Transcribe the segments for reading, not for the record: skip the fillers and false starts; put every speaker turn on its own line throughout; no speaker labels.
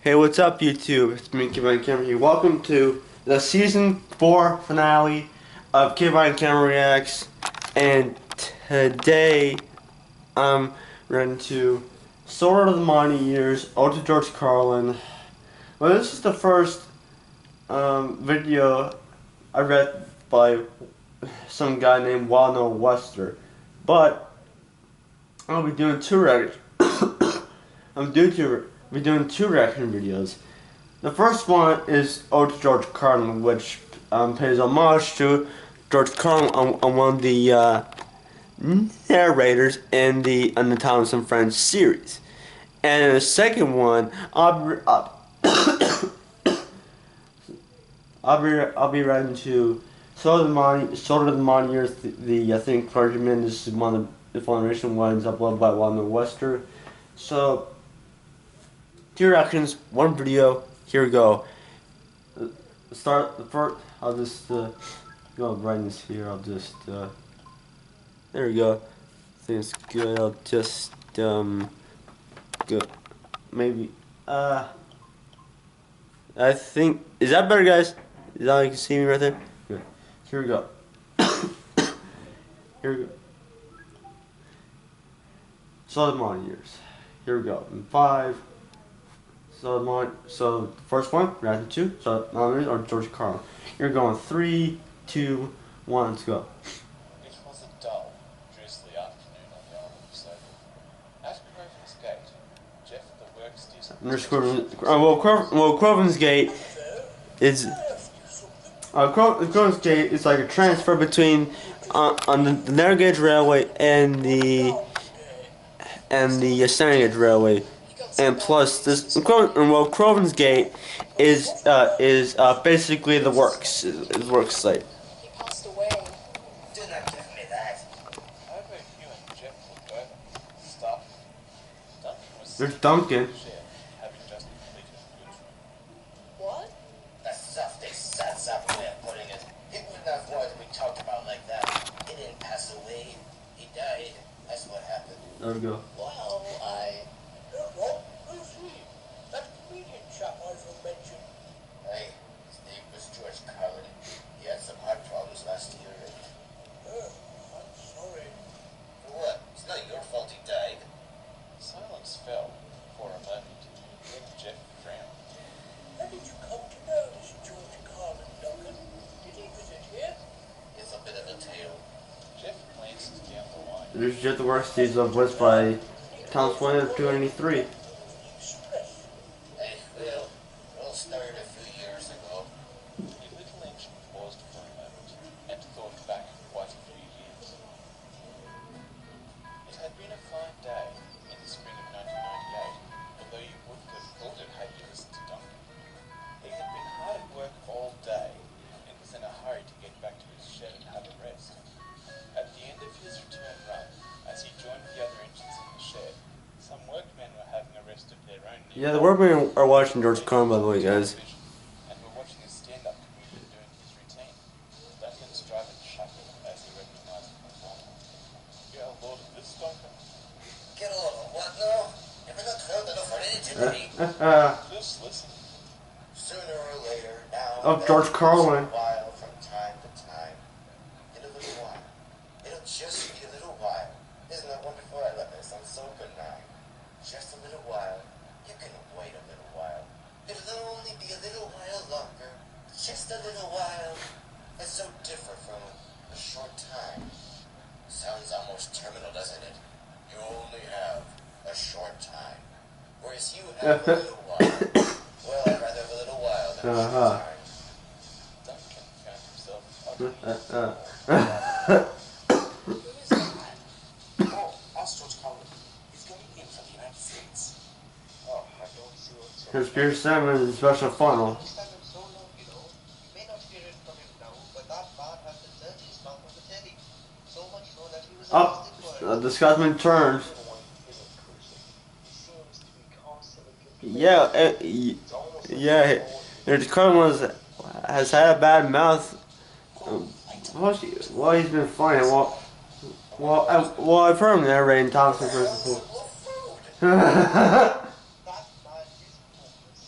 Hey, what's up, YouTube? It's me, Kidbehindacamera here. Welcome to the Season 4 finale of Kidbehindacamera Reacts. And today, I'm running to Sodor The Modern Years, Ode to George Carlin. Well, this is the first video I read by some guy named WildNorWester. But I'll be doing two reactions. We're doing two reaction videos. The first one is Ode to George Carlin, which pays homage to George Carlin on one of the narrators in the Thomas and Friends series. And the second one, I'll be writing to Sodor The Modern Years. I think clergyman. This is one of the Foundation ones uploaded by WildNorWester. So, two reactions, one video. Here we go. Start the first. I'll just go right in here. I'll just there we go. I think it's good. I'll just go. Maybe I think, is that better, guys? Is that how you can see me right there? Good. Here we go. Here we go. So the modern years. Here we go. In 5. So the first one, reaction 2. So modern years or George Carlin. You're going 3, 2, 1. Let's go.
It was a dull, drizzly afternoon on the island of Sodor. At Croven's Gate, Jeff the works
Croven's Gate is Croven's Gate is like a transfer between on the narrow gauge railway and the standard gauge railway, and plus this Croven's Gate is basically the works site.
He passed away.
Do not give me that.
Over Hugh and Jeff looked over. Stop. Duncan was
There's Duncan.
having just completed the goods room.
What?
That's soft way of putting it. He wouldn't have wanted to be talked about like that. He didn't pass away. He died. That's what happened.
There we go.
Well,
What? Who's he? That comedian chap I've mentioned. Hey, his name was George Carlin. He had some heart problems last year. I'm sorry. For what? It's not your fault he died.
Silence fell for a moment. Then Jeff frowned.
How did you come to know this George Carlin, Duncan? Did he visit here? It's a bit of a tale.
Jeff glanced down the line.
There's just the works these of West by Thomas 293.
Hey, Phil. It all started a few years ago.
The little engine paused for a moment and thought back quite a few years. It had been a fine day in the spring of 1998, although you wouldn't have thought it had you listened to Duncan. He had been hard at work all day and was in a hurry to get back to his shed and have a rest. At the end of his return run, as he joined the other engines in the shed, some workmen were having a rest of their own.
Yeah, the workmen are watching George Carlin, by the way, guys.
And were watching a stand-up comedian doing his routine. Duncan's driver chuckled as he recognized the performer. "You're a lord of this, Duncan?"
Get a load of what now? Have you not heard enough for anything to me?
Just listen.
Sooner or later, now
Of George Carlin.
While from time to time. In a little while. It'll just be a little while. Isn't that wonderful? I love this. I'm so good now. Just a little while. You can wait a little while. It'll only be a little while longer. Just a little while. It's so different from a short time. Sounds almost terminal, doesn't it? You only have a short time. Whereas you have a little while. Well, I'd rather have a little while than a short time.
Duncan found himself utterly
Who is that man? Oh, that's George Carlin. He's going in for the United States. Oh, I don't see what's
Here's Pierce Salmon's special funnel.
He's had him so long, you know. You may not hear it from him now, but that man has been said his mouth on the telly. So much so that he was
Up,
arrested for it.
the Scotsman turns. Yeah, George Carlin has had a bad mouth. Well, he's been funny. Well, I've heard him narrating Thompson first before.
That man is hopeless.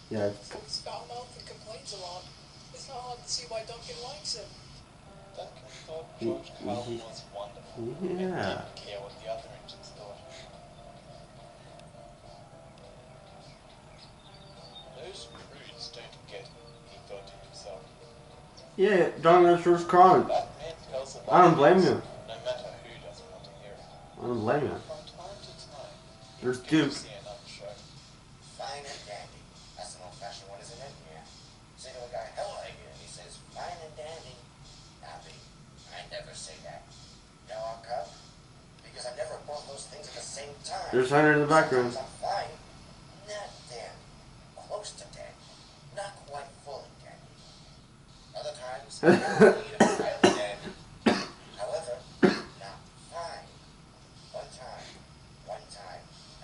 Yeah.
He's foul mouthed and complains a lot. It's not hard to see why Duncan likes him.
Duncan thought George Carlin was wonderful and
Yeah.
didn't care what the other engines thought. Those prudes don't get it, he thought to himself.
Yeah, John likes George Carlin.
That man tells a
I don't blame
lies,
you.
no matter who doesn't want to hear it.
I don't blame you.
From time to time,
There's
he's good
Duke.
to see another show.
Fine and dandy. That's an old-fashioned one, isn't it? Yeah. Say to a guy, hello, and he says, fine and dandy. Now, me, I never say that. You know how come? Because I never both those things at the same time.
There's Hunter in the background.
Sometimes I'm fine. Not dandy. Close to dandy. Not quite fully dandy. Other times, I'm really highly dandy. However, not fine. One time,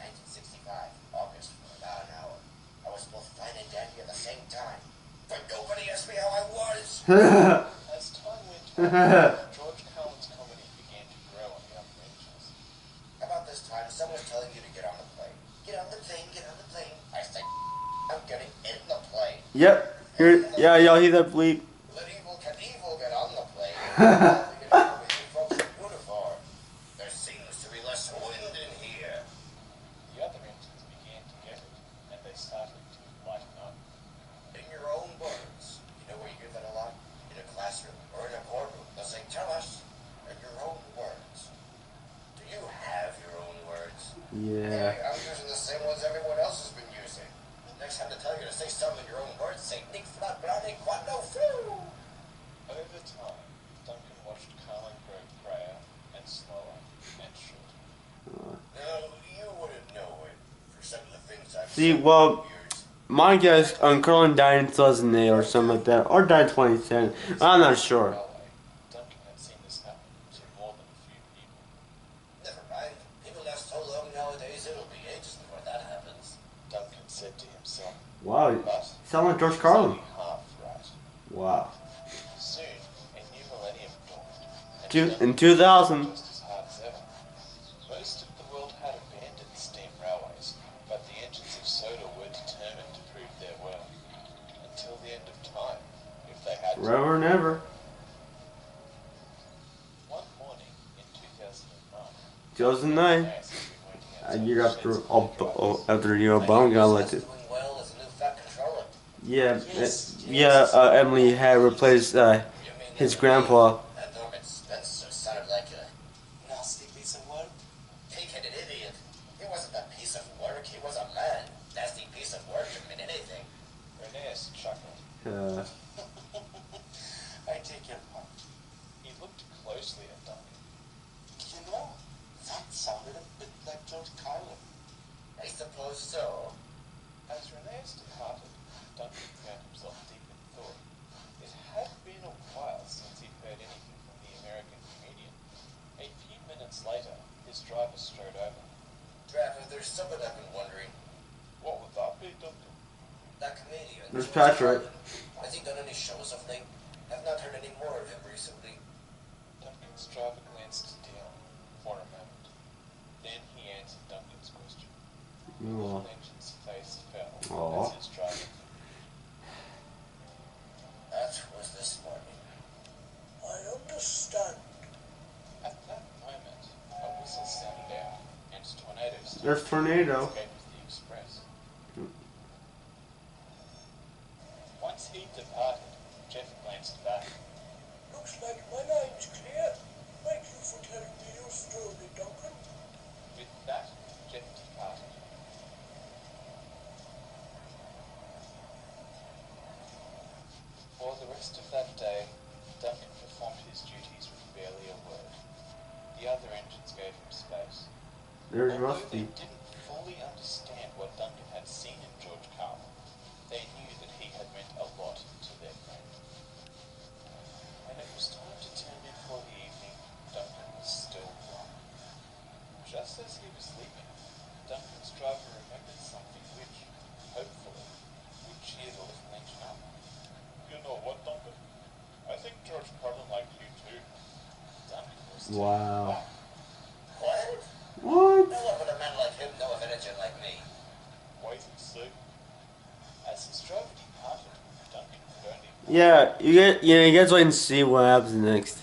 1965, August, for about an hour. I was both fine and dandy at the same time. But nobody asked me how I was.
As time went on, George Carlin's comedy began to grow on the upper engines.
About this time, someone was telling you to get on the plane. Get on the plane, get on the plane. I said, I'm getting in the plane.
Yep. Here, yeah, y'all hear that bleep?
Let evil can evil get on the plane. With you folks in uniform. There seems to be less wind in here.
The other engines began to get it, and they started to lighten up.
In your own words. You know where you hear that a lot? In a classroom or in a courtroom. They'll say, tell us in your own words. Do you have your own words?
Yeah.
I'm using the same ones everyone else has been using. Next time they tell you to say something in your own words, say Nick Flat Brownie Quando Flu.
Over time, Duncan watched Carlin grow grayer and slower and shorter.
No, you wouldn't know it. For some of the things I've
See,
said
well,
over the years.
my guess, Carlin died in 2008 or something like that, or died in 2010. I'm not sure.
Railway, Duncan had seen this happen to more than a few people.
Never mind. People last so long nowadays, it'll be ages before that happens.
Duncan said to himself,
Wow, you
but
sound like George
he's
Carlin.
only half right.
Wow.
Soon, a new millennium dawned, and
In
Duncan
2000.
was just as hard as ever. Most of the world had abandoned steam railways, but the engines of Sodor were determined to prove their worth until the end of time, if they had to.
Forever and ever.
One morning in 2009,
2009.
Nancy had been waiting
A
outside
year
the
after,
sheds of the
after
railway.
Obama got
Who's
elected.
doing well as a new fat controller?
Yeah,
Yes,
Emily had replaced
You mean
his
that
grandpa.
That Norman Spencer sounded like a nasty piece of work. Pig-headed idiot. He wasn't a piece of work, he was a man. Nasty piece of work could mean anything.
Reneus chuckled.
I take your part.
He looked closely at Duncan.
You know, that sounded a bit like George Carlin. I suppose so.
As Reneus departed, Duncan found himself deep in thought. It had been a while since he'd heard anything from the American comedian. A few minutes later, his driver strode over.
Trevor, there's something I've been wondering.
What would that be, Duncan?
That comedian.
There's
George
Patrick.
Carlin, has he done any shows of late? I've not heard any more of him recently.
Duncan's driver glanced down for a moment. Then he answered Duncan's question. The
Aw.
little engine's face fell
Aw.
as his driver.
That was this morning. I understand.
At that moment, a whistle sounded out, and tornadoes
There's Tornado.
escaped the express. Once he departed, Jeff glanced back.
Looks like my line's clear. Thank you for telling me your story, Duncan.
With that, Jeff departed. For the rest of that day, Duncan performed his duties with barely a word. The other engines gave him space.
There's
Although
Rusty.
they didn't fully understand what Duncan had seen in George Carlin, they knew that he had meant a lot to their friend. When it was time to turn in for the evening, Duncan was still gone. Just as he was leaving, Duncan's driver remembered something which, hopefully, would cheer the little engine up. You know what, Duncan? I think George Carlin liked you too. Duncan was taken
Wow.
aback.
What?
What?
No one would a man like him know of an engine like me.
Wait and see. As his
Yeah, you guys wait and see what happens next.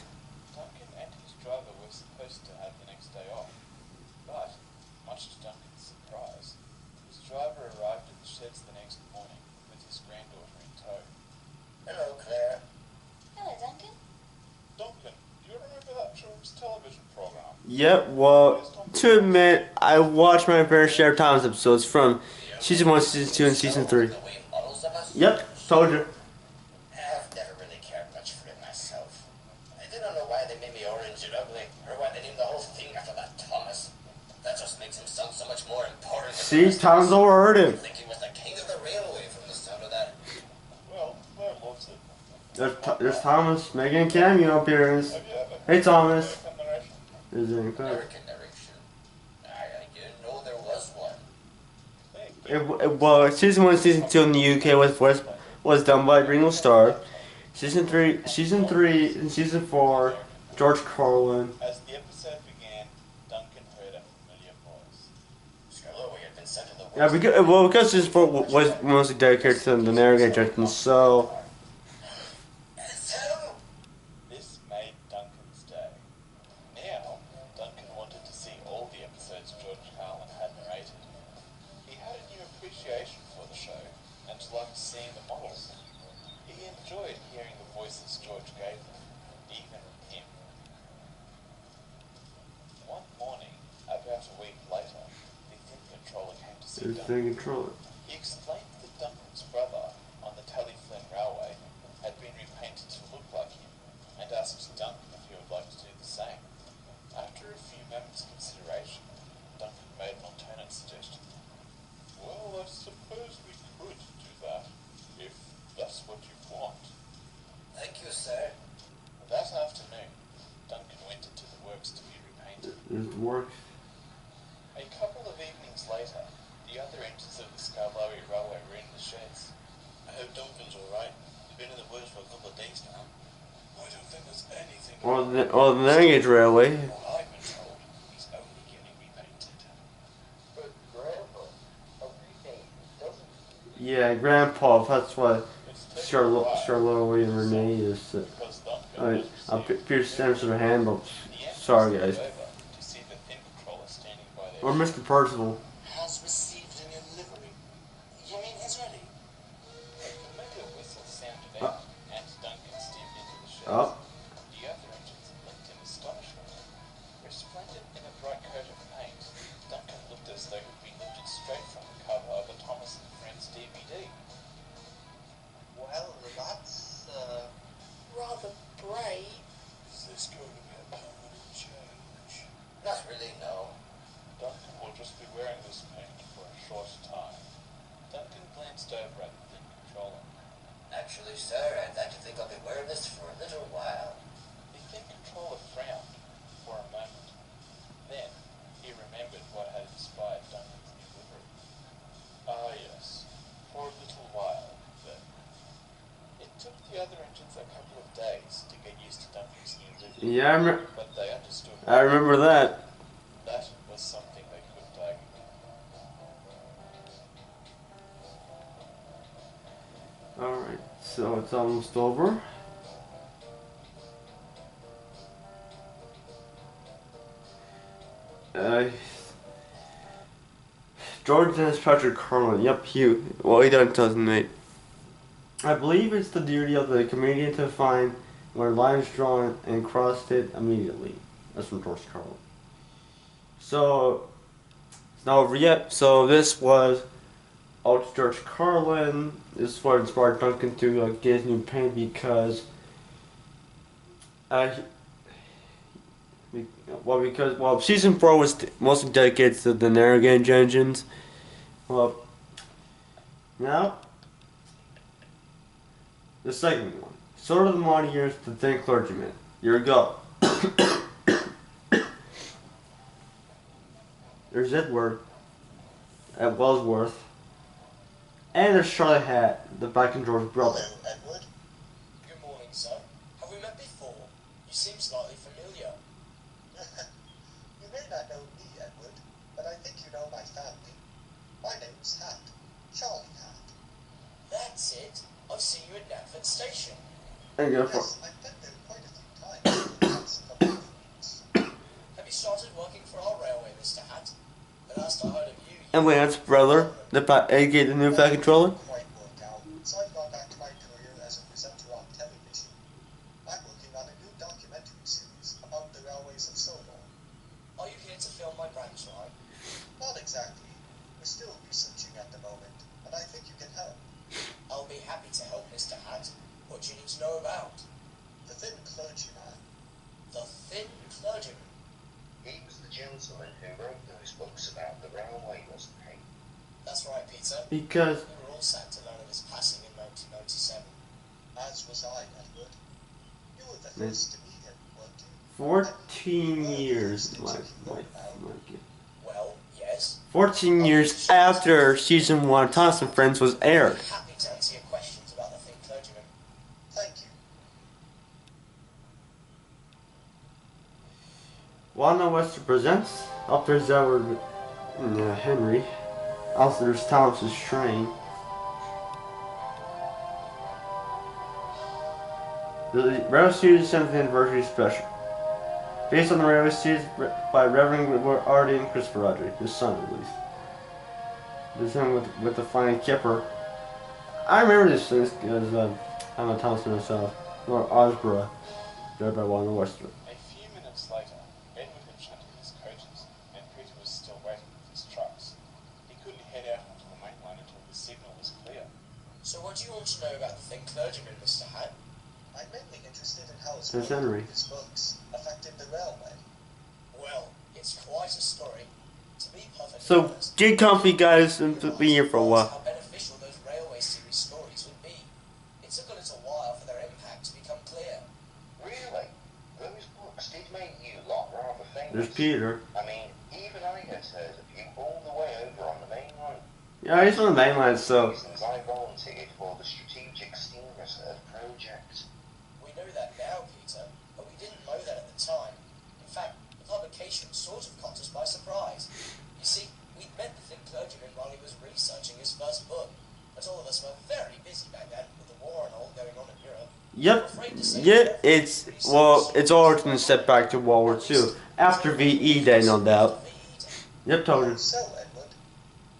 Duncan and his driver were supposed to have the next day off, but, much to Duncan's surprise, his driver arrived at the sheds the next morning with his granddaughter in tow.
Hello, Claire.
Hello, Duncan.
Duncan, do you remember that children's television program?
Yep, well, to admit, I watched my fair share of Thomas episodes from season 1, season 2, and season 3.
The way models of us?
Yep, told you.
I've never really cared much for it myself. I don't know why they made me orange and ugly, or why they named the whole thing after that Thomas. That just makes him sound so much more important.
See, Thomas overheard
I
him.
think he was the king of the railway from the sound of that.
Well, Claire loves it.
There's Thomas making a cameo appearance.
Have you ever
Hey, Thomas.
American narration?
Is there any
American narration. I didn't know there was one.
Well, season 1 and season 2 in the UK was done by Ringo Starr. Season 3 and season 4, George Carlin.
As the episode began, Duncan heard a familiar voice.
Scarlo, we had been sent to the
Yeah, because season 4 was mostly dedicated to the narrator Jenkins, so
So,
This made Duncan's day. Now, Duncan wanted to see all the episodes George Carlin had narrated. He had a new appreciation for the show and liked seeing the models. He enjoyed hearing the voices George gave them, even him. One morning, about a week later, the Thin Controller came to see
there's
Duncan.
thing control it.
He explained that Duncan's brother on the Tallyflynn Railway had been repainted to look like him and asked Duncan if he would like to do the same. After a few moments' consideration, Duncan made an alternate suggestion. Well, I suppose we could do that, if that's what you want.
thank you, sir.
That afternoon, Duncan went into the works to be repainted.
It works.
A couple of evenings later, the other engines of the Scarlowy Railway were in the sheds. I hope Duncan's alright. He's been in the works for a couple of days now. I don't think there's anything
Or the Narragansett Railway.
Well, I've been told he's only getting repainted.
But Grandpa, a remake doesn't.
Yeah, Grandpa, that's what
It's taken a while
Charlotte and Renee is.
because Duncan
I'll
has received
Pierce Sampson handles.
the answers
Sorry, guys.
over to see the Thin Controller standing by their
Or Mr. Percival.
Has received a new livery. You mean he's ready?
A familiar whistle sounded out, and Duncan stepped into the sheds.
Oh.
The other engines blinked in astonishment. Resplendent in a bright coat of paint, Duncan looked as though he'd been lifted straight from the cover of a Thomas and Friends DVD.
Well, that's,
Rather brave.
Is this going to be a permanent change?
Not really, no.
Duncan will just be wearing this paint for a short time. Duncan glanced over at the Thin Controller.
Actually, sir, I'd like to think I'll be wearing this for a little while.
The Thin Controller frowned for a moment. Then, he remembered what had inspired Duncan's new livery. Ah, yes. For a little while, then. It took the other engines a couple of days to get used to Duncan's new livery.
Yeah,
But they understood
I remember that.
that was something they couldn't argue.
Alright, so it's almost over. George Dennis Patrick Carlin. Yep, he done doesn't mate. I believe it's the duty of the comedian to find where lines drawn and crossed it immediately. That's from George Carlin. So it's not over yet. So this was George Carlin. This is what inspired Duncan to get his new paint because season 4 was mostly dedicated to the Narragansett engines. Well, now the second one, Sodor The Modern Years, The Thin Clergyman. Here we go. There's Edward at Wellsworth, and there's Charlie Hat, the Back and George brother.
hello, Edward.
Good morning, sir. Have we met before? You seem slightly familiar.
You may not know me, Edward, but I think you know my family. My name's Hat. Charlie Hat.
That's it. I've seen you at Natford Station.
And go for
Yes, I've been there quite a few times in the past couple of weeks.
Have you started working for our railway, Mr. Hat? The last I heard of you,
and Lance brother, aka the new Fat Controller.
Quite worked out, so I've gone back to my career as a presenter on television. I'm working on a new documentary series about the railways of Sodor.
Are you here to film my branch line?
Not exactly. We're still researching at the moment, but I think you can help.
I'll be happy to help, Mr. Hat. What do you need to know about?
The thin clergyman.
The thin clergyman.
He was the gentleman who wrote those books about the railway, wasn't he?
That's right, Peter.
Because
We were all sad to learn of his passing in 1997.
As was I, Edward. You were the first to meet him, weren't you?
14 years, like.
Well, yes.
14 years after season 1 of Thomas and Friends was aired.
Happy to answer your questions about the thin clergyman.
Thank you.
WildNorWester presents. Up there's Edward Henry. Also there's Thomas's train. The Railway Studios 7th Anniversary Special. Based on the Railway Studios by Reverend Artie and Christopher Roderick, his son at least. This him with the flying kipper. I remember this because I'm a Thomas myself. Or Osborough, read by WildNorWester.
A few minutes later, Edward had shunted his coaches, and Peter was still waiting with his trucks. He couldn't head out onto the main line until the signal was clear.
So what do you want to know about the thin clergyman, Mr. Hat?
I'm mainly interested in how his
There's
work
Henry.
with his books affected the railway.
Well, it's quite a story. To be perfectly
So
honest,
get comfy, guys, and be here for a while.
how beneficial those railway series stories would be. It took a little while for their impact to become clear.
Really? Those books did make you lot rather famous.
There's Peter.
I mean, even I had heard of you all the way over on the main line.
Yeah, he's on the main line, so.
Reasons I volunteered for the Strategic Steam Reserve project.
We know that now, Peter, but we didn't know that at the time. In fact, the publication sort of caught us by surprise. You see, we'd met the thin clergyman while he was researching his first book, but all of us were very busy back then with the war and all going on in Europe.
Yep. Yeah, it's origin set back to World War II. After VE Day, no doubt. Yep, totally.
So, Edward,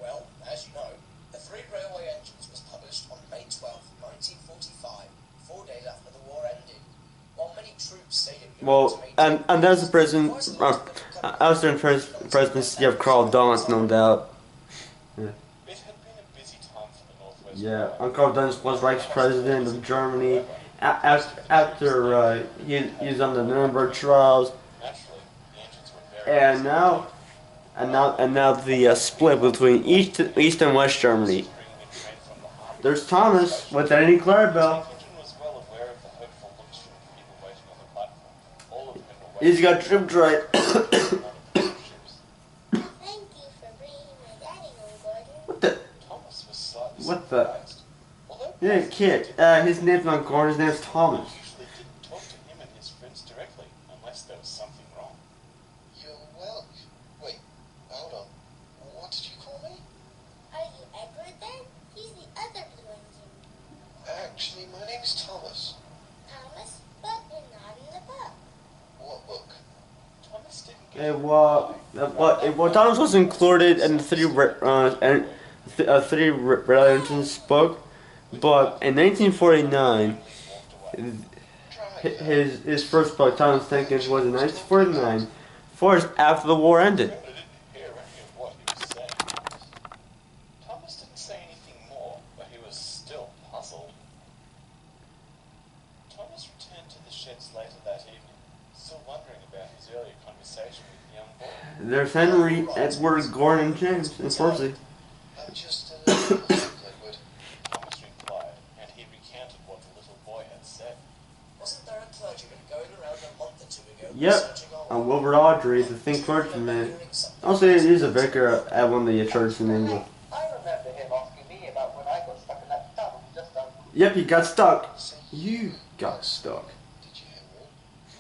Well, as you know, The Three Railway Engines was published on May 12, 1945, 4 days after the war ended. While many troops stayed in Europe
Well,
to maintain
and that's the president. I was in presidency of Carl Dance, no doubt.
It had been a busy time for the Northwest
Yeah,
Railway.
and Carl Dance was Reich's president of Germany. After he was on the Nuremberg trials,
Naturally, the engines were very
and now the split between East and West Germany.
bringing a train from the harbour.
There's Thomas with Eddie Clarabelle.
The engine was well aware of the hopeful looks from the people waiting on the platform, all of whom were waiting
He's got tripped right.
for one of the ships.
Thank you for bringing my daddy on board.
What the?
Thomas was slightly
What the?
surprised. Although
Yeah,
Peter
kid. His name's not Gordon. His name's Thomas.
usually didn't talk to him and his friends directly unless there was something wrong.
you're Welsh. Wait, hold on. What did you call me?
Are you Edward then? He's the other blue engine.
Actually, my name's Thomas.
Thomas, but you're not in the book.
What book?
Thomas didn't get
Well, Thomas was included in the three religions book, but in 1949, his first book, Thomas Jenkins, was in 1949, 4 years after the war ended.
Rhoda didn't hear any of what he was saying. Thomas didn't say anything more, but he was still puzzled. Thomas returned to the sheds later that evening, still wondering about his earlier conversation with the young boy.
There's Henry, Edward, Gordon, James, and Percy.
I'm just a little lost, Edward.
Thomas replied, and he recounted what the little boy had said.
Wasn't there a clergyman going around a month or two ago
Yep,
researching our
and Wilbur Audrey, the think clergyman. Also, he's a vicar at one of the churches in England.
I remember him asking me about when I got stuck in that tunnel just on.
Yep, he got stuck. You got stuck.
Did you, Henry?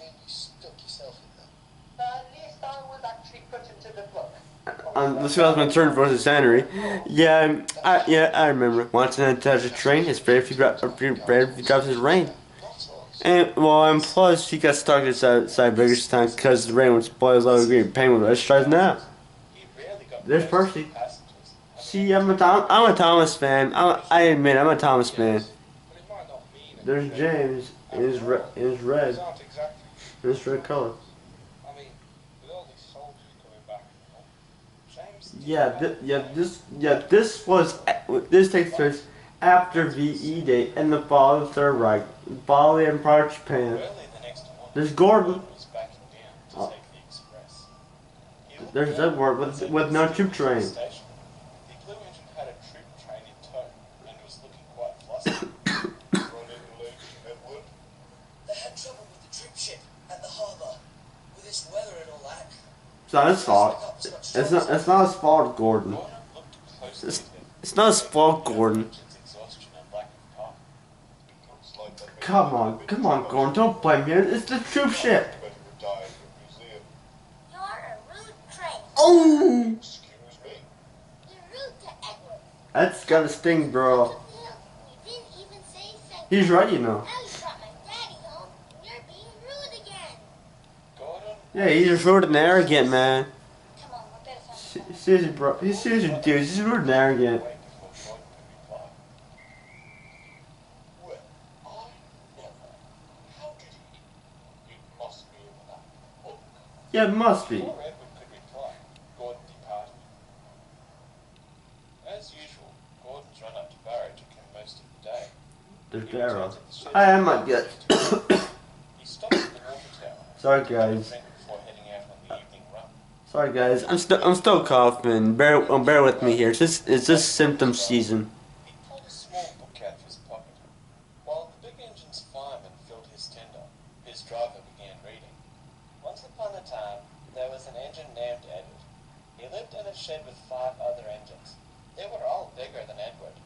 I mean, you stuck yourself in there. At least I was actually put into the book.
The 2010 versus Henry. Yeah, I remember. Once in a train, his very few drops his rain.
Not on.
And plus he got stuck inside British time because the rain would spoil his lower green pain with us tries now.
He rarely got
There's
close to
Percy.
passengers, having
See,
only
I'm a Thomas fan. I admit I'm a Thomas fan.
yes, but it might not mean
There's
anything.
James in his
After all,
in his
these
red,
aren't exactly
in his red color.
I mean, with all these soldiers coming back and all, James didn't
Yeah, this takes place after VE Day and the fall of the Third Reich, Bali and part of Japan.
Early the next morning,
There's Gordon.
was backing down to take the express. He looked
There's
down
Edward
and said
with no
to
troop
the
train.
station. The blue engine had a troop train in tow and was looking quite flustered. Running late, Edward.
They had trouble with the troop ship at the harbour. With its weather and all that.
It's not his fault. It's not his fault, Gordon.
Gordon looked closely at him.
It's not his fault, Gordon.
Engine's exhaustion and lack of power.
Looks like that
Come on, Gordon. Don't blame me. It's the troop ship.
better die in the museum.
You're a rude train.
Oh,
Excuse me.
You're rude to Edward.
that's gotta sting, bro.
You didn't even say thank
He's
you.
right, you know.
Now you brought my daddy home, and you're being rude again.
Gordon
Yeah, he's just rude and arrogant, man.
Come on, we're better find
Seriously, bro. He's seriously, dude. He's rude and arrogant.
wait before Gordon could reply.
Well, I never. How did he? It must be in that book.
Yeah, it must be.
Before Edward could reply, Gordon departed. As usual, Gordon's run up to Barrow took him most of the day.
There's
He returned
Barrow.
to the shed
I might get.
He stopped at the water tower.
Sorry,
Had a
guys.
drink before heading out on the evening run.
Sorry, guys. I'm still coughing. Bear with me here. It's just symptom season.
He pulled a small book out of his pocket. While the big engine's fireman filled his tender, his driver began reading. Once upon a time, there was an engine named Edward. He lived in a shed with 5 other engines. They were all bigger than Edward.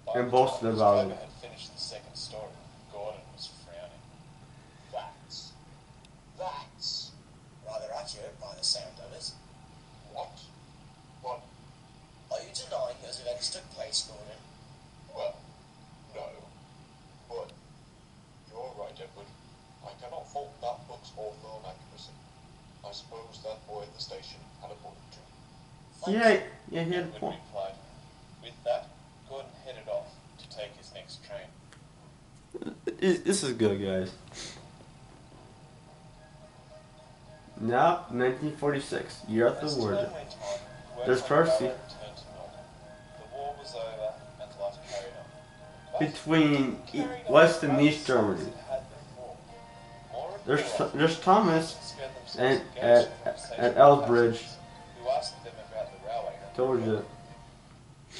By
And
the
boasted
time his
about
driver
it.
had finished the second story, Gordon was frowning.
That's rather accurate by the sound of it.
What? What?
Are you denying those events took place, Gordon?
Well, no. But you're right, Edward. I cannot fault that book's author on accuracy. I suppose that boy at the station had a point too.
Yeah, he had a
Edward
point.
replied. With that, Gordon headed off to take his next train.
This is good, guys. Now, 1946, year
As
after
time
word.
went on, work
There's
on
Percy.
Barrow returned to normal. The war was over and life carried on. But
Between
carried on
West and
quite
East
as
Germany.
it had before. More and more
There's Thomas
spent themselves
and
engaged
at
in conversation
at
with
Elsbridge.
passengers who asked them about the railway.
Told you.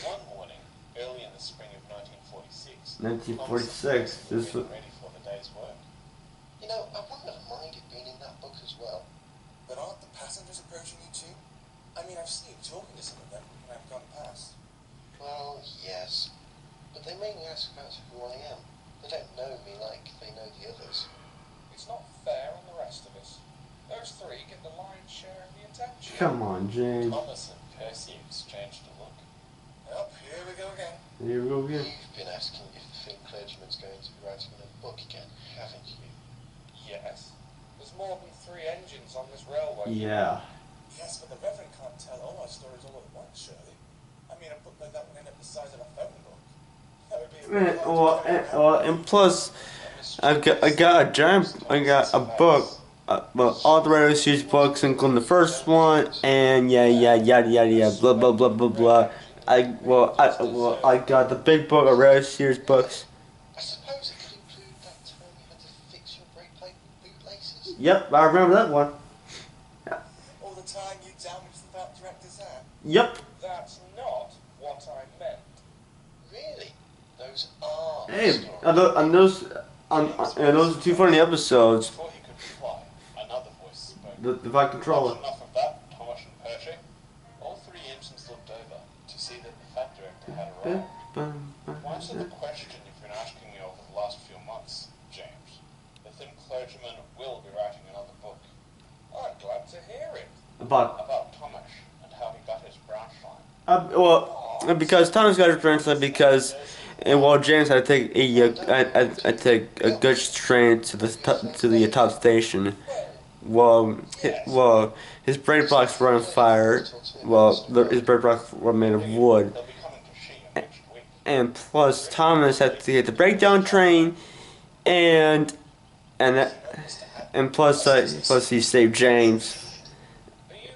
One morning, early in the spring of 1946,
1946. This was.
getting ready for the day's work.
You know, I wouldn't have minded being in that book as well.
But aren't the passengers approaching you too? I mean, I've seen you talking to some of them when I've gone past.
Well, yes. But they mainly ask about who I am. They don't know me like they know the others.
It's not fair on the rest of us. Those 3 get the lion's share of the attention.
Come on, James.
Thomas and Percy exchanged a look.
Up, here we go again.
Here we go again.
You've been asking if the Finn clergyman's going to be writing another book again, haven't you?
Yes. There's more than 3 engines on this railway.
Yeah.
Yes, but the Reverend can't tell all our stories all at once, surely. I mean, a book like that would end up the size of a phone book. That would be a bit hard to carry around.
And plus, I got a book. Well, all the radio series books, including the first one, and yeah, blah blah blah blah blah. I got the big book of radio series books.
I suppose it could include that time you had to fix your brake plate with boot laces.
Yep, I remember that one.
All the time you damaged the back director's hat.
Yep.
That's not what I meant.
Really? Those are
Hey,
stories.
and those are 2 funny episodes.
Before he could reply, another voice spoke.
The Vice controller.
Enough of that, Thomas and Percy. All 3 engines looked over to see that the fat director had arrived. To answer the question you've been asking me over the last few months, James, the thin clergyman will be writing another book. I'm glad to hear it. About Thomas and how he got his branch line.
Because Thomas got his branch line because And while James had to take I take a goods train to the top station, his brake blocks were on fire. His brake blocks were made of wood,
They'll be coming to see you next week.
and plus Thomas had to get the breakdown train, and and that, and plus he saved James,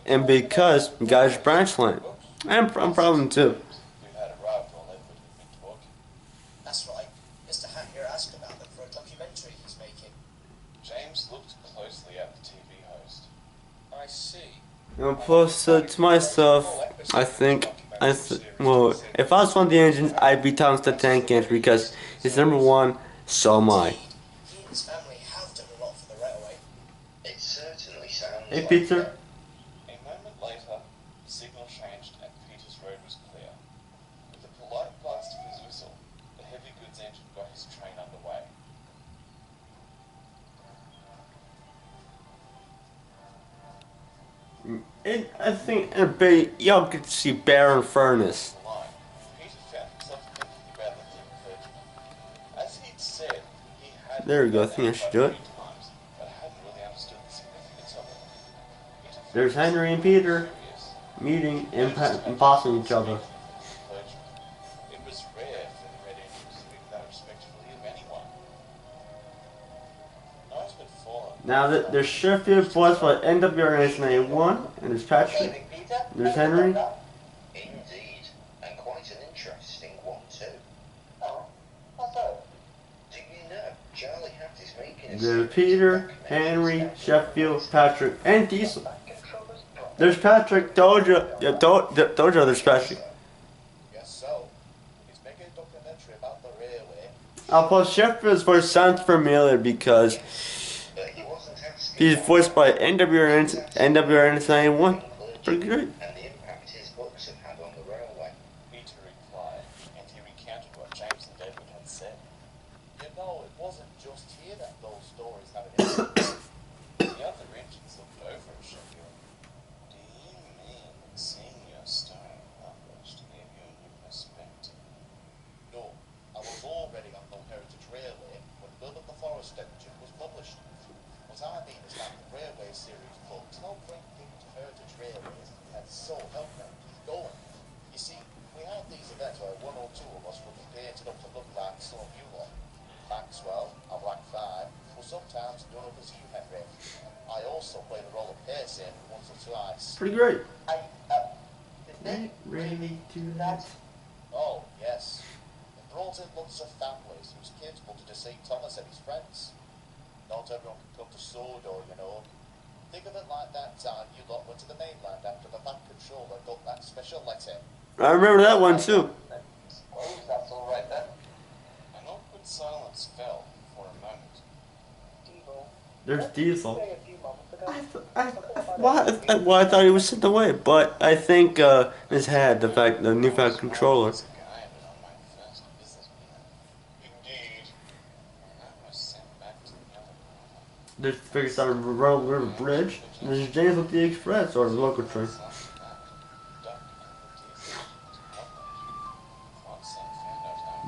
and because he got his branch line. I'm proud of him too.
We've had arrived while they've been talking.
That's right. Mr. Hat here asked about them for a documentary he's making.
James looked closely at the TV host. I see.
And plus, to myself, well, if I was one of the engines, I'd be Thomas the Tank Engine because he's number one, so am I.
He and his family have done a lot for the railway.
It certainly sounds
Hey,
like
Peter.
that.
A moment later, the signal changed and Peter's road was clear. With a polite blast of his whistle, the heavy goods engine got his train underway.
And I think y'all could see Baron Furnace.
The line. Peter found himself thinking about the thin clergyman. As he'd said, he had
There we go, I think I should do it.
times, but hadn't really understood the significance of it. Peter felt
There's Henry and Peter
curious.
meeting and passing each other.
It was rare for the Red Engine to speak that respectfully of anyone. Night had fallen.
Now there's Sheffield voiced by NWRNS91, and there's Patrick, there's Henry,
Indeed, and quite an interesting one too.
Oh, what's that?
Do you know, Charlie Hat is making a
there's
series
Peter,
of documentaries
Henry,
about
Sheffield, Patrick, and Diesel. There's Patrick, Dojo, there's Patrick.
Guess so. He's making a documentary about the railway.
Plus Sheffield's voice sounds familiar because
But he wasn't asking
he's
about
voiced by NWRNS91. Pretty good.
and the impact his books have had on the railway.
Peter replied, and he recounted what James and David had said. You know, it wasn't just here that those stories had an impact. The other engines looked over at Sheffield. Do you mean that seeing your story published gave you a new perspective? No, I was already on the Heritage Railway when Bill of the Forest Engine was published. What I mean is that the Railway series books help bring people to Heritage Railways and so help them keep going. You see, we had these events where one or two of us would be painted up to look like some of you lot. Maxwell, a Black Five, or sometimes none of us you, Henry. I also play the role of Pearson once or twice.
Pretty great.
Did they
Really do
that?
Oh, yes. It brought in lots of families whose kids wanted to see Thomas and his friends. Not everyone could come to Sodor, you know. Think of it like that time you lot went to the mainland after the Bat Controller got that special letter.
I remember that one too.
Suppose that's all right then.
An awkward silence fell for a moment.
Devo.
There's Diesel.
Say a few moments ago.
I thought he was sent away, but I think his head, the newfound controller.
As a guide on my first business meeting. Indeed. I was sent back to the other.
There's figures out of Royal River Bridge. And there's James with the Express or the local train.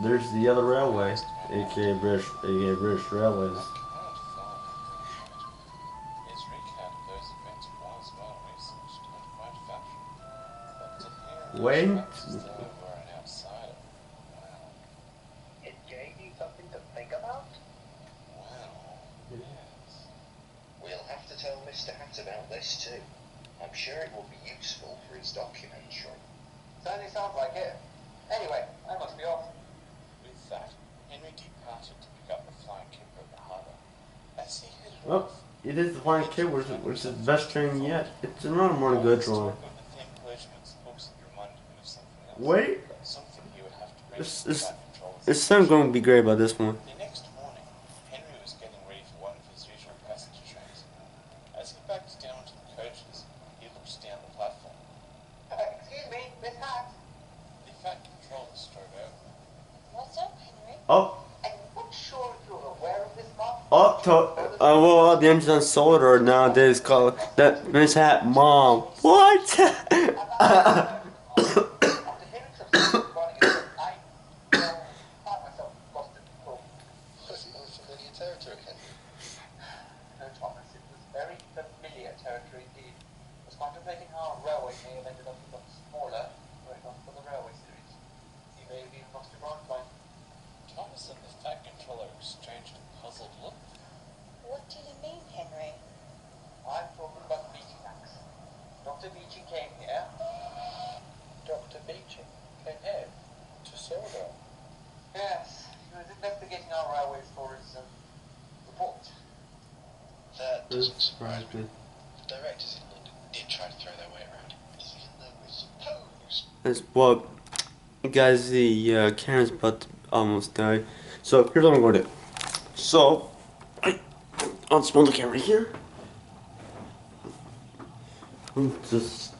There's the other railway, aka British Railways.
His recount of those events was well researched and quite factual. But to hear
Wait.
as though were an outsider, well,
It gave you something to think about?
yes.
We'll have to tell Mr. Hat about this too. I'm sure it will be useful for his documentary.
Certainly sounds like it. Anyway, I must be off.
With that, Henry departed to pick up the flying keeper at the harbour. As he headed
Well,
off,
it is the Flying Kid, which is the best train yet. It's around a more good drawing.
spoke of the thin clergyman's books that reminded him of something else.
Wait,
Something he would have to bring
This-
to the
this-
Bat Controller's
it's something going to be great about this one.
The next morning, Henry was getting ready for one of his usual passenger trains. As he backed down to the coaches, he looked down the platform.
Excuse me, Miss Hat.
The fat controller strode over.
What's up, Henry?
Oh,
I'm not sure if you're aware of this month.
well, the engine on Sodor nowadays call that Miss Hat Mom. What?
After hearing some stories running, I
beaching can head to Sodor.
Yes, he was investigating our railways for his report.
That doesn't surprise me.
me.
The directors in London did try to throw their weight around, even though we're supposed.
As well, guys, the camera's about to almost die. So here's what I'm going to do. So I'll spawn the camera here. Just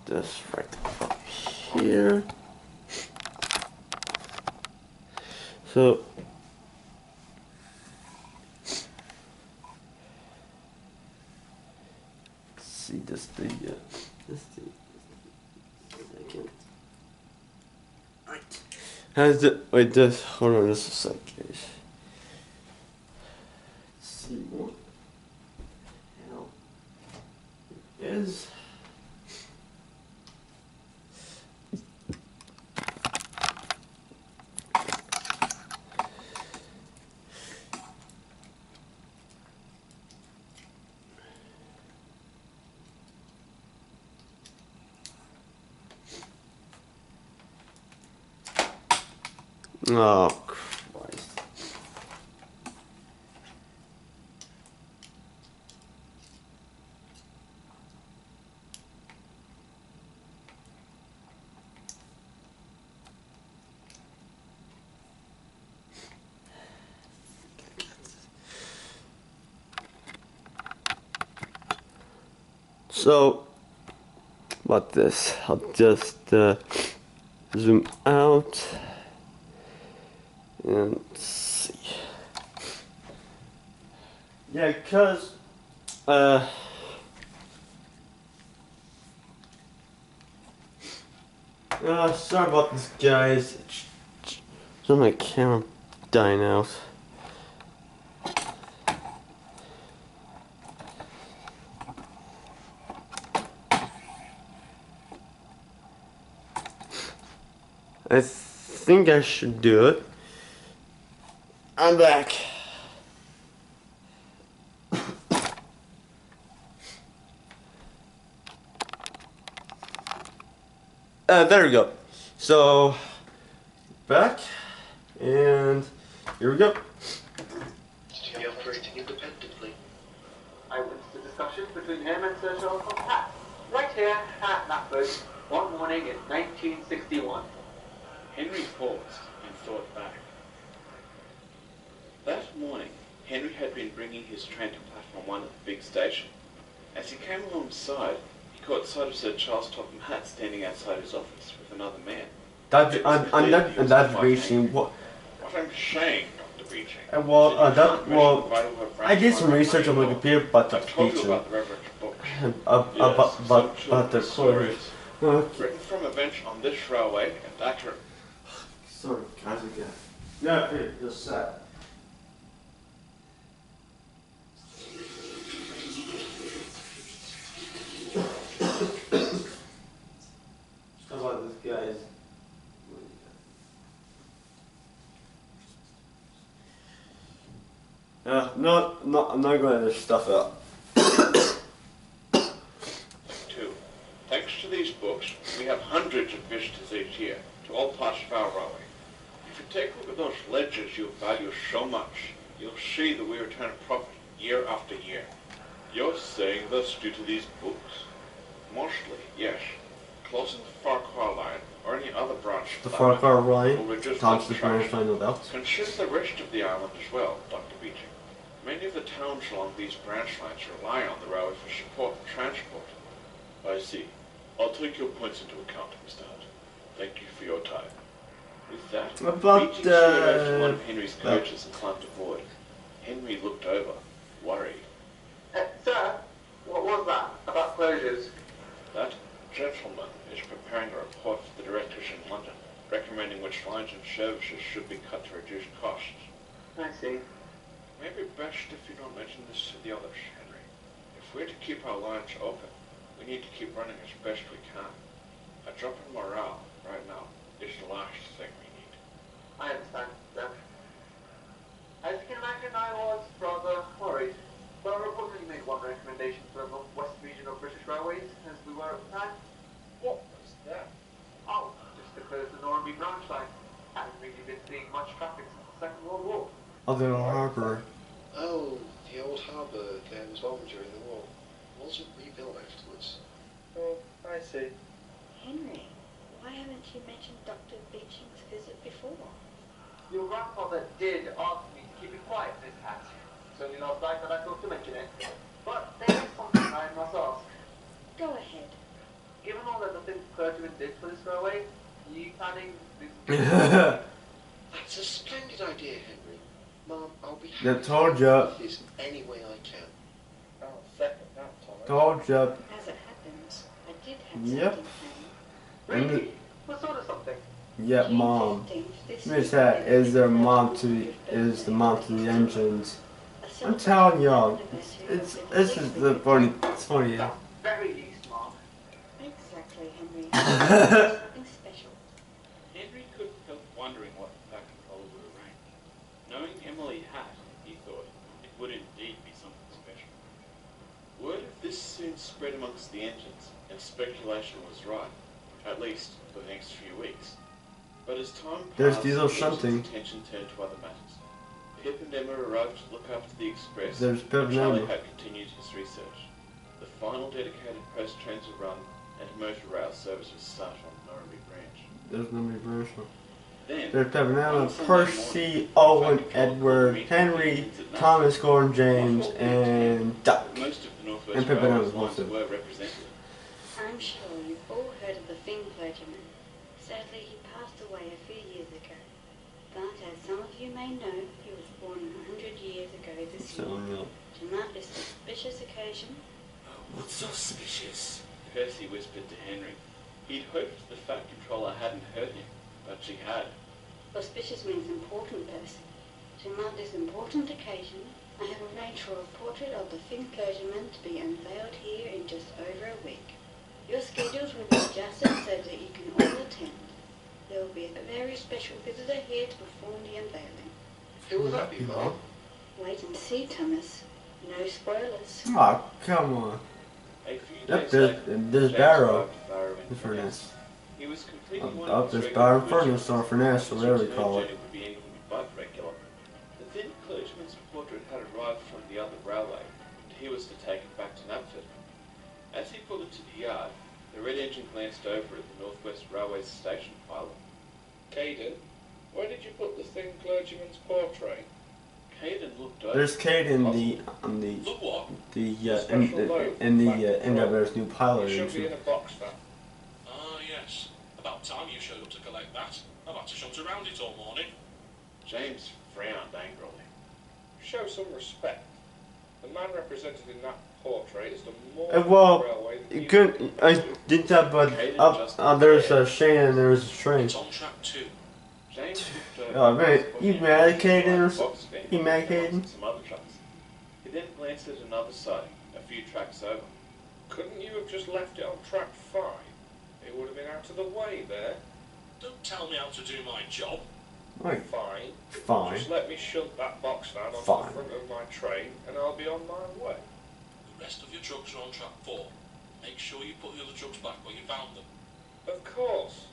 this right up here. So see this the second. Right. How's it? Wait, just hold on just a sec, guys. Let's see what the hell it is. Oh, Christ. So, about this, I'll just zoom out. And let's see. Yeah, cause sorry about this, guys. So my camera dying out. I think I should do it. I'm back. There we go. So, back, and here we go.
To be operating independently.
I witnessed a discussion between him and Sir Charles Pat, right here at Knapford, one morning in 1961.
Henry paused and thought back. That morning, Henry had been bringing his train to platform 1 at the big station. As he came alongside, he caught sight of Sir Charles Topham Hatt standing outside his office with another man.
That's Beeching. What?
What I'm saying, Dr. Beeching.
I did some research on Wikipedia about
I've
Dr.
told you
Beeching.
about the Reverend book.
About the
stories.
Okay.
Written from a bench on this railway and accurate.
Sorry, guys, again. Yeah, here, just set. How about this, guys? No, I'm not going to stuff out.
2. Thanks to these books, we have hundreds of visitors each year to all parts of our railway. If you take a look at those ledgers you value so much, you'll see that we return a profit year after year. You're saying this due to these books? Mostly, yes. Closing the Farquhar line or any other branch
The Farquhar line
will reduce
talks the
the
branch line, no doubt.
Consider the rest of the island as well, Dr. Beeching. Many of the towns along these branch lines rely on the railway for support and transport. I see. I'll take your points into account, Mr. Hutt. Thank you for your time. With that,
About,
Beeching steered over to one of Henry's coaches and climbed aboard. Henry looked over, worried.
Sir, what was that about closures?
That gentleman is preparing a report for the directors in London, recommending which lines and services should be cut to reduce costs.
I see.
Maybe best if you don't mention this to the others, Henry. If we're to keep our lines open, we need to keep running as best we can. A drop in morale right now is the last thing we need.
I understand, sir. As you can imagine, I was rather worried.
Well, I reportedly made one recommendation for the West Region of British Railways as we were at the time.
What was that?
Oh, just to close the Normandy branch line. Haven't really been seeing much traffic since the Second World War.
Other harbour.
Oh, the old harbour there was bombed during the war. Wasn't rebuilt afterwards.
Oh, I see.
Henry, why haven't you mentioned Dr. Beeching's visit before?
Your grandfather did ask me to keep it quiet, Miss Hat. It's only last night that I thought to mention it. But there is something I must ask.
Go ahead.
Given all that the things clergymen did for this railway, are you planning this?
That's a splendid idea, Henry. Mum, I'll be
Yeah,
happy
told
to
ya.
help with this any way I can.
I'll second that, Thomas.
Told ya.
As it happens, I did have
Yep.
something planned.
Really? What sort of something?
Yeah,
June
mom.
15th, this
Miss
year
Hat is their mom to
birthday
the mom to the engines.
A
I'm telling y'all,
celebration
it's
anniversary
this
of
is
the
the
police
funny. It's funny. Yeah.
Very least, Mark.
Exactly, Henry. Something special.
Henry couldn't help wondering what the Pack Controller would arrange. Knowing Emily had, he thought, it would indeed be something special. Word of this soon spread amongst the engines, and speculation was right, at least for the next few weeks. But as time passed,
There's Diesel
the
shunting.
engine's attention turned to other matters. Pip and Emma arrived to look after the express,
There's Pip and
Charlie
Emma.
had continued his research. The final dedicated post trains were run, and motor rail service was started on Normandy branch.
There's no reversal.
Then,
There's Pepin
on
Allen,
Sunday
Percy,
morning,
Owen,
Pack Control
Edward,
meeting
Henry,
begins at night.
Thomas, Gordon, James,
Before
and Duck.
most of the Northwest
And Pip and
Railways
Allen
lines
also.
were represented.
I'm sure you've all heard of the Finn clergyman. Sadly, he passed away a few years ago. But as some of you may know, he was born 100 years ago this
So,
year.
yeah.
To mark this auspicious occasion,
What's so suspicious? Percy whispered to Henry. He'd hoped the Fat Controller hadn't heard him, but she had.
auspicious means important, Percy. To mark this important occasion, I have arranged for a portrait of the Finn clergyman to be unveiled here in just over a week. Your schedules will be adjusted so that you can all attend. There will be a very special visitor here to perform the unveiling.
Who will that be, Mum?
Wait and see, Thomas. No spoilers.
Oh, come on.
A few
Yep,
days
there's-
later,
there's
James
Barrow.
arrived at Barrow in
Furnace.
He was completing one
Up
of his
this
regular
Barrow
virtual
Furnace or Furnace or
his
whatever you
return
call it.
journey would be anything but regular. The thin clergyman's portrait had arrived from the other railway, and he was to take it back to Knapford. As he pulled it to the yard, the red engine glanced over at the Northwest Railway's station pilot.
Caden, where did you put the thin clergyman's portrait?
Caden looked over.
There's Kate in the
Look what?
NW's new pilot
It should be in
engine.
a box then.
Ah, yes. About time you showed up to collect that. I've had to shunt around it all morning.
James frowned angrily.
Show some respect. The man represented in that portrait has done more
Well,
for the railway than
you
you
couldn't. I did that, but there's a Shane and there's a train.
It's on track 2.
James looked over.
Oh man, you mad, Caden?
Box van
You mad,
and
Caden?
some other trucks. He then glanced at another siding, a few tracks over.
Couldn't you have just left it on track 5? It would have been out of the way there.
Don't tell me how to do my job.
Right,
Fine.
fine.
Just let me shunt that box van onto
Fine.
the front of my train and I'll be on my way.
The rest of your trucks are on track 4. Make sure you put the other trucks back where you found them.
Of course.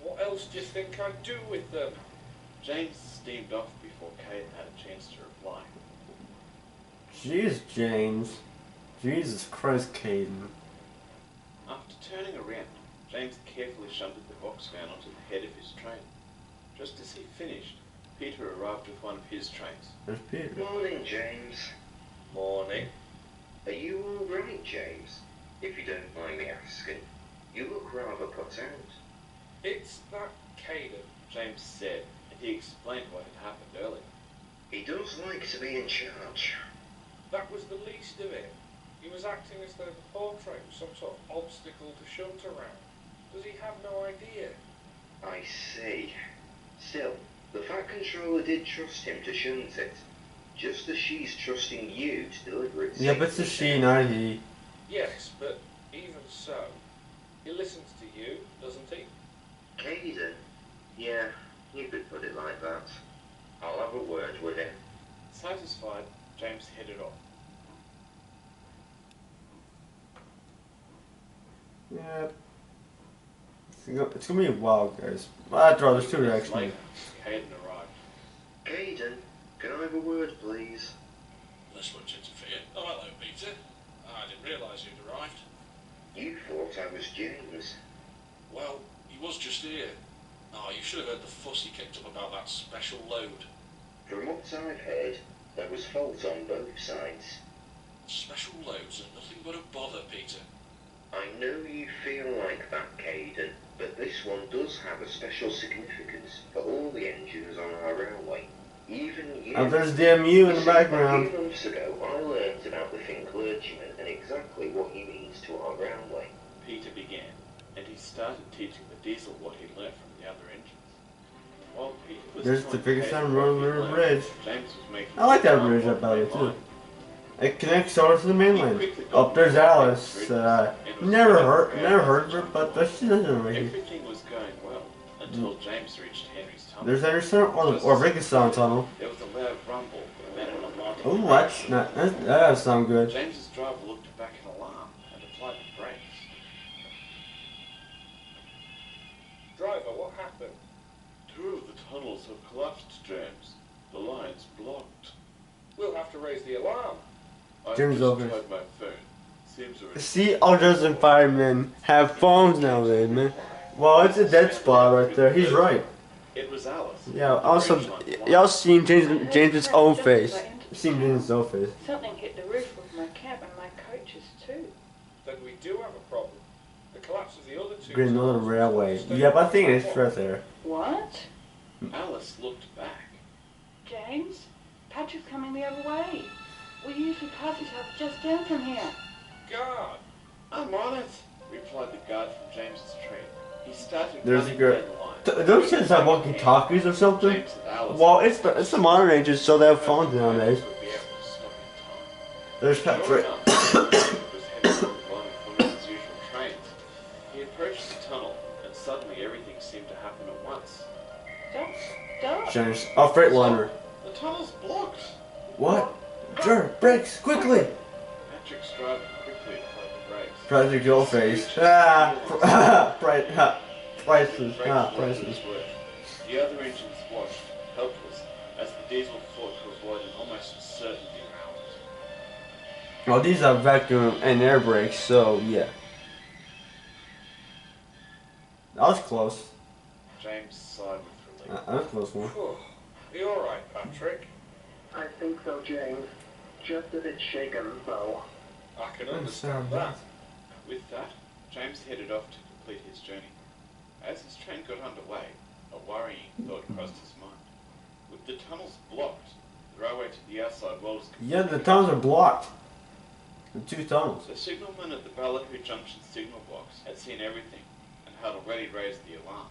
What else do you think I'd do with them?
James steamed off before Caden had a chance to reply.
Jeez, James. Jesus Christ, Caden.
After turning around, James carefully shunted the box van onto the head of his train. Just as he finished, Peter arrived with one of his trains.
There's Peter.
Morning, James.
Morning.
Are you all right, James? If you don't mind me asking. You look rather put out.
It's that Caden.
James said, and he explained what had happened earlier.
He does like to be in charge.
That was the least of it. He was acting as though the portrait was some sort of obstacle to shunt around. Does he have no idea?
I see. Still, the Fat Controller did trust him to shunt it. Just as she's trusting you to deliver it.
Yeah, but it's a she, not a he.
Yes, but even so, he listens to you, doesn't he?
Caden? Yeah, you could put it like that. I'll have a word with him.
Satisfied, James headed off.
It's gonna be a while, guys. After all, there's two
Minutes
reactions.
later, Caden arrived.
Caden, can I have a word, please?
Unless much interfere. Oh, hello, Peter. I didn't realise you'd arrived.
You thought I was James.
Well, he was just here. Oh, you should have heard the fuss he kicked up about that special load.
From what I've heard, there was fault on both sides.
Special loads are nothing but a bother, Peter.
I know you feel like that, Caden, but this one does have a special significance for all the engines on our railway. Even you.
Oh, there's DMU in the
A
background.
few months ago, I learnt about the Finn clergyman and exactly what he means to our railway.
Peter began, and he started teaching the diesel what he learned from the other engines. While Peter was
There's the
telling
biggest
Caden
time
what
road
he
river
learned,
bridge.
James was making
I like that
a
bridge
plan
up out there
for
too.
line.
It connects Sodor to the mainland. Up there's Alice. Never heard of her, but she doesn't really.
Everything was going well until James reached Henry's tunnel.
There's Henry's tunnel or Vickistan tunnel.
There was a loud rumble, and then an alarm.
Oh, that's not. That doesn't sound good.
James's driver looked back in alarm and applied the brakes.
Driver, what happened?
Two of the tunnels have collapsed, James. The line's blocked.
We'll have to raise the alarm.
I
James
just
over.
tried my phone. Seems to
See, all those firemen have phones nowadays, man. Well, it's a dead spot right there. He's right.
It was Alice.
Yeah. Also, y'all seen James's own face. Seen James's own face.
Something hit the roof of my cab and my coaches too.
Then we do have a problem. The collapse of the other two.
Green Northern Railway. Yep, I think it's right there.
What?
Alice looked back.
James? Patrick's coming the other way. We usually pass each other just down from here.
God!
I'm on it, replied the guard from James's train. He started
There's a
running
girl.
down the line.
Those kids have walkie-talkies or something.
James and Alice
Well, it's the modern ages, so they have phones nowadays.
would be able to stop in time.
There's
Sure
Patrick.
enough, James was heading along one of his usual trains. He approached the tunnel, and suddenly everything seemed to happen at once.
Stop.
James. Oh, Freightliner.
The tunnel's blocked.
What? Sure, brakes, quickly!
Patrick's driver quickly applied the brakes.
Patrick Goldface. Priceless. Priceless.
The other engines watched, helpless, as the diesel fought to avoid an almost certain derailment.
Well, these are vacuum and air brakes, so yeah. That was close.
James sighed with relief.
That was a close one.
Phew. Are you alright, Patrick?
I think so, James. Just a bit shaken, though.
I can understand that.
With that, James headed off to complete his journey. As his train got underway, a worrying thought crossed his mind. With the tunnels blocked, the railway to the outside world was
Yeah, the tunnels are blocked. The two tunnels.
The signalman at the Ballyhoo Junction signal box had seen everything and had already raised the alarm.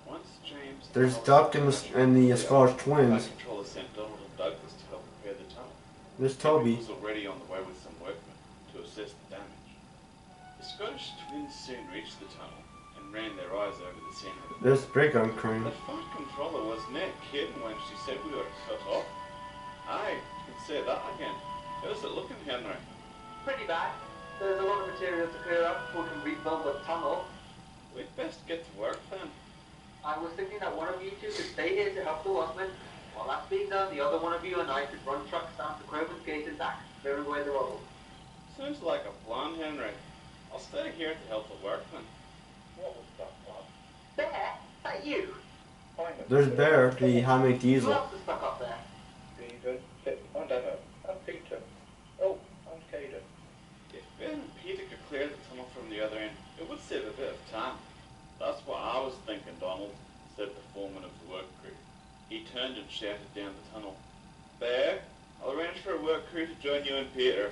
Once James...
There's Duck and the Scottish twins.
The controller sent Donald and Douglas to help repair the tunnel.
There's Toby.
Was already on the way with some workmen to assess the damage. The Scottish twins soon reached the tunnel and ran their eyes over the scene of the
There's the brake on crane.
The flight controller was near kidding when she said we were cut off. Aye, you can say that again. How's it looking, Henry?
Pretty bad. There's a lot of material to clear up before we can rebuild the tunnel.
We'd best get to work then.
I was thinking that one of you two could stay here to help the workmen. While that's being done, the other one of you and I could run trucks down to Crowman's Gate and back, clearing away the rubble.
Seems like a plan, Henry. I'll stay here to help the workmen.
What was that plan?
There? That you?
There's Bear, the Hammock
Who
Diesel.
else is stuck up there?
Stephen, and Emma, and Peter. Oh, and Caden.
If Ben and Peter could clear the tunnel from the other end, it would save a bit of time. That's what I was thinking, Donald, said the foreman of the work crew. He turned and shouted down the tunnel. Bear, I'll arrange for a work crew to join you and Peter.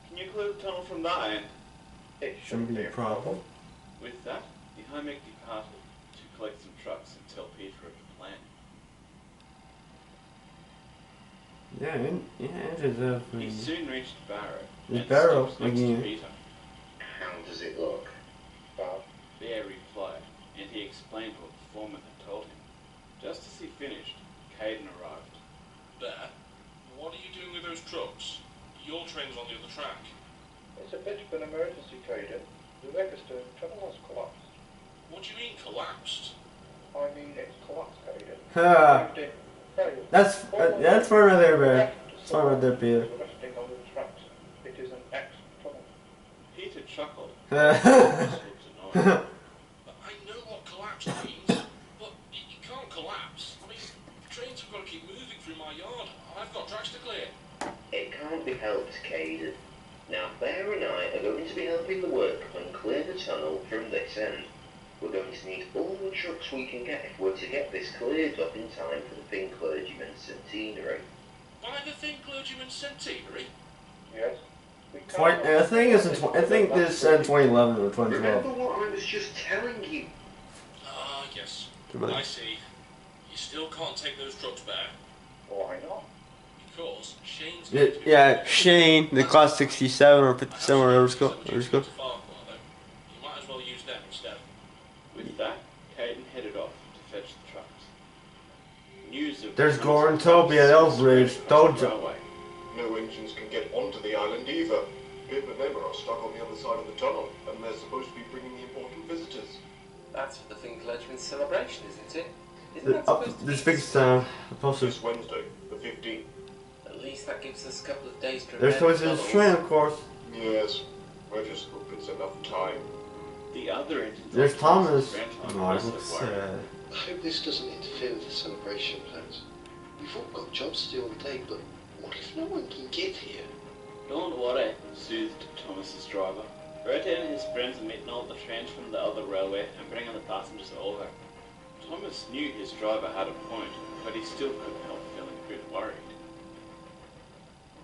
Can you clear the tunnel from that end?
It
Shouldn't be a problem.
With that, the Hammock departed to collect some trucks and tell Peter of the plan.
Yeah, it is
He soon reached Barrow.
There's
and
Barrow
stopped next to
again.
Peter.
How does it look?
Bad.
Bear replied, and he explained what the foreman had told him. Just as he finished, Caden arrived.
Bear, what are you doing with those trucks? Your train's on the other track.
It's a bit of an emergency, Caden. The Wekeston tunnel has collapsed.
What do you mean? collapsed.
I mean, it's collapsed, Hayden.
Ha!
Moved in. Hey,
That's fun right there, man. It's fun right there, Peter.
Resting on the tracks. It is an excellent tunnel.
Peter chuckled.
Ha!
Thomas looked annoyed.
I know what collapse means, but you can't collapse. I mean, trains have got to keep moving through my yard. I've got tracks to clear.
It can't be helped, Caden. Now, Bear and I are going to be helping the workmen clear the tunnel from this end. We're going to need all the trucks we can get if we're to get this cleared up in time for the Thin Clergyman's centenary.
By the Thin Clergyman's centenary?
Yes.
I think this said 2011 or 2012.
Remember what I was just telling you?
Ah, yes. I see. You still can't take those trucks back.
Why not?
Because Shane's
Yeah, Shane, the class 67 or 57 or whatever it's called.
You might as well use them instead.
With that, Caden headed off to fetch the trucks. News of
There's Gordon Toby at Elbridge. Told you.
Railway.
No engines can get onto the island either. Pip and Emma are stuck on the other side of the tunnel, and they're supposed to be bringing the important visitors.
That's for the Thin Clergyman's celebration, isn't it? Isn't that supposed to be
This fixed poster.
This Wednesday, the 15th.
At least that gives us a couple of days to
There's
prepare
toys
the
in the
tunnels.
train, of course.
Yes, I just hope it's enough time.
The other engines.
There's Thomas.
Grandfather
Oh, it
also
looks
worried.
sad.
I hope this doesn't interfere with the celebration plans. We've all got jobs to do all day, but what if no one can get here?
Don't worry, soothed Thomas's driver. Bertie and his friends are meeting all the trains from the other railway and bringing the passengers over. Thomas knew his driver had a point, but he still couldn't help feeling a bit worried.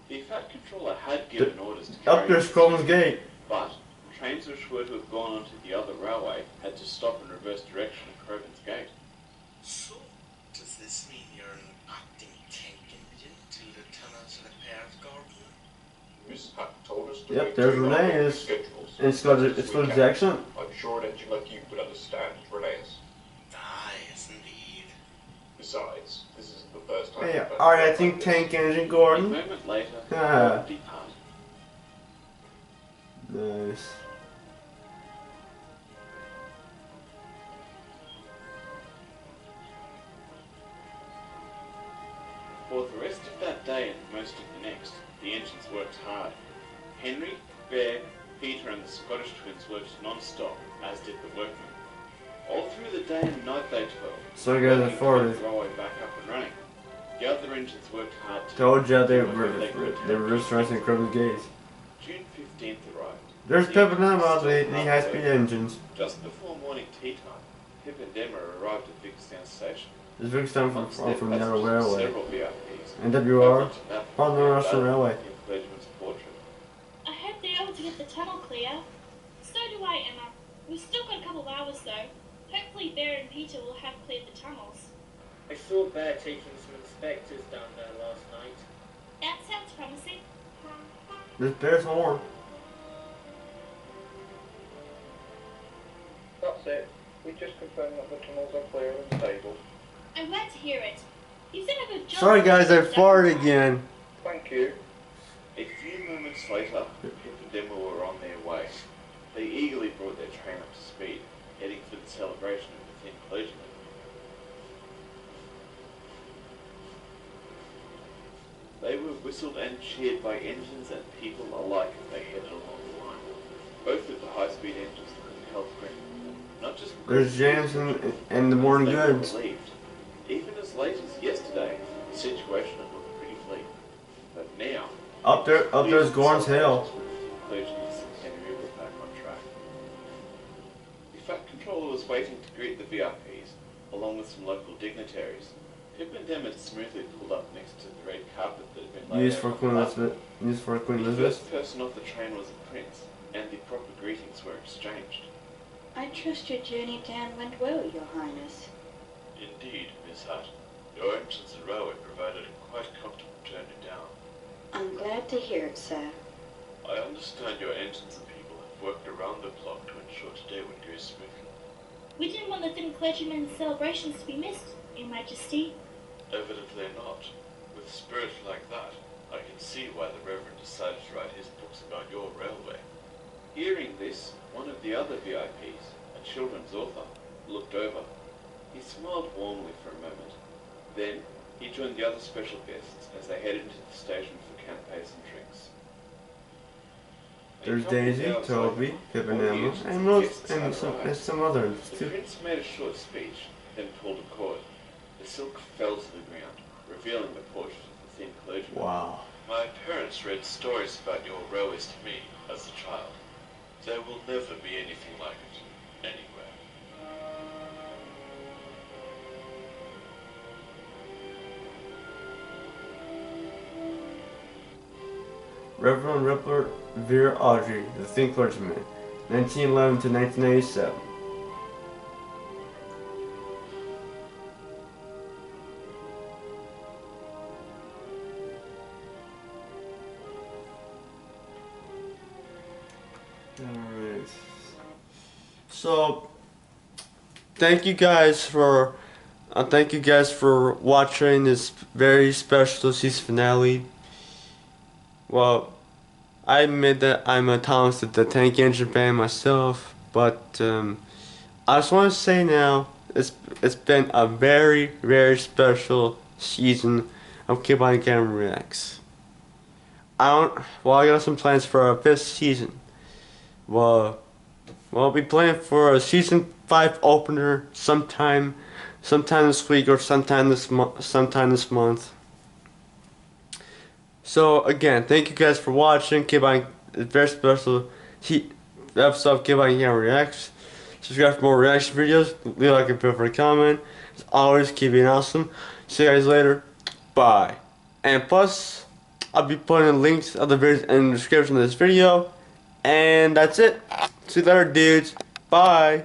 The Fat Controller had given orders to carry
Up there's Coleman's Gate.
but trains which were to have gone onto the other railway had to stop in reverse direction at Crovan's Gate.
So, does this mean you're an acting tank engine to Lieutenant Repairs Gordon?
Miss Hatt told us to
Yep, there's
maintain our
Renee.
schedules.
It's got his accent.
I'm sure an engine like you would understand Renee's.
Aye, yes indeed.
Besides, this isn't the first time.
Hey,
we've had
alright, I
something
think
like
Tank
this.
Engine
A
Gordon.
moment later,
Ah.
Gordon departed.
Nice.
For the rest of that day and most of the next, the engines worked hard. Henry, Bear, Peter and the Scottish twins worked non-stop, as did the workmen. All through the day and night they toiled.
So you guys
working
are forward.
to get the railway back up and running. The other engines worked hard too.
Told you they
Working
were
like
they were restaurants Coleman's Gate.
June 15th arrived.
There's
The
Pip and
engines
Emma,
still
the
half
high-speed
working.
engines.
Just before morning tea time, Pip and Emma arrived at Vickstown Station.
This big time
Amongst
from
their
the other
passengers were
railway.
several VIPs.
NWR, WildNorWester Railway.
In Clergyman's portrait.
I hope they're able to get the tunnel clear. So do I, Emma. We've still got a couple of hours though. Hopefully Bear and Peter will have cleared the tunnels.
I saw Bear taking some inspectors down there last night.
That sounds promising.
This Bear's horn.
That's it. We just confirmed that the tunnels are clear and stable.
I'm glad to hear it. You've done a good job.
Sorry guys, I farted again.
Thank you.
A few moments later, Pip and Emma were on their way. They eagerly brought their train up to speed, heading for the celebration of the Thin Clergyman. They were whistled and cheered by engines and people alike as they headed along the line. Both of the high-speed engines couldn't help grinning, not just
There's James and the Morning
they were
Goods.
relieved. Even as late as yesterday, the situation had looked pretty bleak. But now,
Up there's Gordon's Hill.
Clergyman's centenary was back on track. The Fat Controller was waiting to greet the VIPs, along with some local dignitaries. Pip and Emma smoothly pulled up next to the red carpet that had been laid
Used
out
for
on
Queen
the
Elizabeth. Used for Queen
The
Elizabeth.
first person off the train was a prince, and the proper greetings were exchanged.
I trust your journey down went well, Your Highness.
Indeed, Miss Hutt. Your entrance and railway provided a quite comfortable journey down.
I'm glad to hear it, sir.
I understand your engines and people have worked around the clock to ensure today would go smoothly.
We didn't want the Thin Clergyman's celebrations to be missed, Your Majesty.
Evidently not. With a spirit like that, I can see why the Reverend decided to write his books about your railway. Hearing this, one of the other VIPs, a children's author, looked over. He smiled warmly for a moment. Then, he joined the other special guests as they headed into the station for canapes and drinks.
There's Daisy, Toby, Kidbehindacamera, and some others
The
too.
prince made a short speech, then pulled a cord. The silk fell to the ground, revealing the portrait of the thin clergyman.
Wow.
My parents read stories about your railways to me as a child. There will never be anything like it, anywhere.
Reverend Ripper Vera Audrey, the thin clergyman, 1911 to 1997. Alright. So thank you guys for watching this very special season finale. Well, I admit that I'm a talented the tank engine fan myself, but I just want to say now it's been a very, very special season of Kidbehindacamera Reacts. I got some plans for our 5th season. Well, I'll be planning for a season 5 opener sometime this week or sometime this month. So again, thank you guys for watching. It's very special episode of Kidbehindacamera Reacts. Subscribe for more reaction videos. Leave a like and feel free to comment. As always, keep being awesome. See you guys later. Bye. And plus, I'll be putting links of the videos in the description of this video. And that's it. See you later, dudes. Bye.